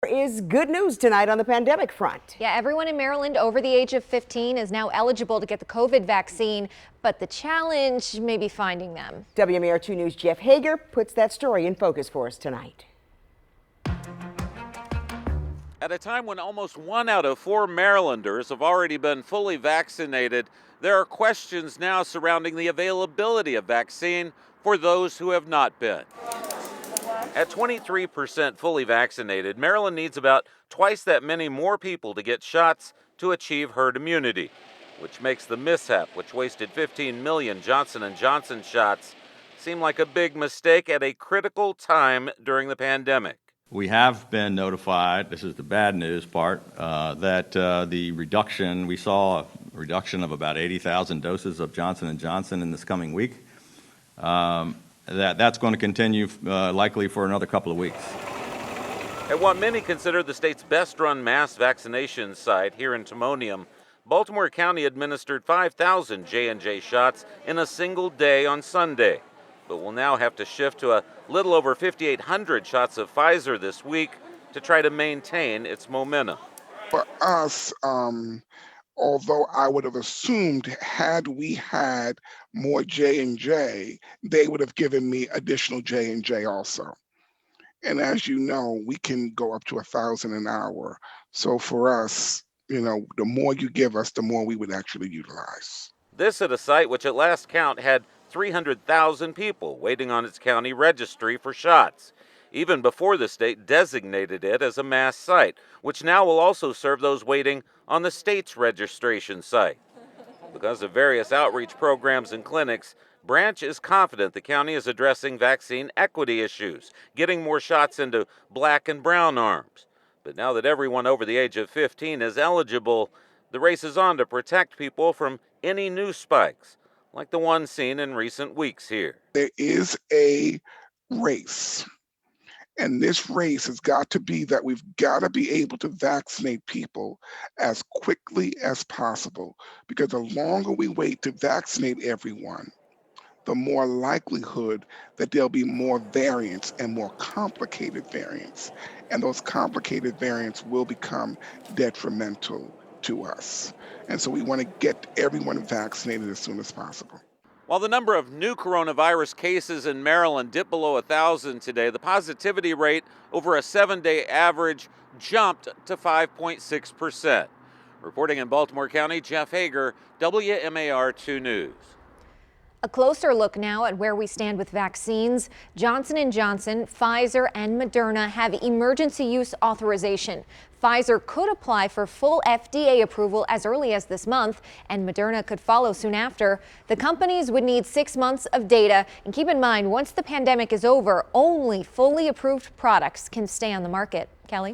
Is good news tonight on the pandemic front. Yeah, everyone in Maryland over the age of 15 is now eligible to get the COVID vaccine, but the challenge may be finding them. WMAR2 News' Jeff Hager puts that story in focus for us tonight. At a time when almost 1 out of 4 Marylanders have already been fully vaccinated, there are questions now surrounding the availability of vaccine for those who have not been. At 23% fully vaccinated, Maryland needs about twice that many more people to get shots to achieve herd immunity, which makes the mishap, which wasted 15 million Johnson & Johnson shots, seem like a big mistake at a critical time during the pandemic. We have been notified, this is the bad news part, that the reduction, we saw a reduction of about 80,000 doses of Johnson & Johnson in this coming week. That's going to continue likely for another couple of weeks. At what many consider the state's best-run mass vaccination site here in Timonium, Baltimore County administered 5,000 J&J shots in a single day on Sunday, but will now have to shift to a little over 5,800 shots of Pfizer this week to try to maintain its momentum. For us, although I would have assumed had we had more J&J, they would have given me additional J&J also. And as you know, we can go up to 1,000 an hour. So for us, the more you give us, the more we would actually utilize. This at a site which at last count had 300,000 people waiting on its county registry for shots, even before the state designated it as a mass site, which now will also serve those waiting on the state's registration site. Because of various outreach programs and clinics, Branch is confident the county is addressing vaccine equity issues, getting more shots into black and brown arms. But now that everyone over the age of 15 is eligible, the race is on to protect people from any new spikes, like the one seen in recent weeks here. There is a race. And this race has got to be that we've got to be able to vaccinate people as quickly as possible, because the longer we wait to vaccinate everyone, the more likelihood that there'll be more variants and more complicated variants. And those complicated variants will become detrimental to us. And so we want to get everyone vaccinated as soon as possible. While the number of new coronavirus cases in Maryland dipped below 1,000 today, the positivity rate over a 7-day average jumped to 5.6%. Reporting in Baltimore County, Jeff Hager, WMAR2 News. A closer look now at where we stand with vaccines. Johnson & Johnson, Pfizer, and Moderna have emergency use authorization. Pfizer could apply for full FDA approval as early as this month, and Moderna could follow soon after. The companies would need 6 months of data. And keep in mind, once the pandemic is over, only fully approved products can stay on the market. Kelly?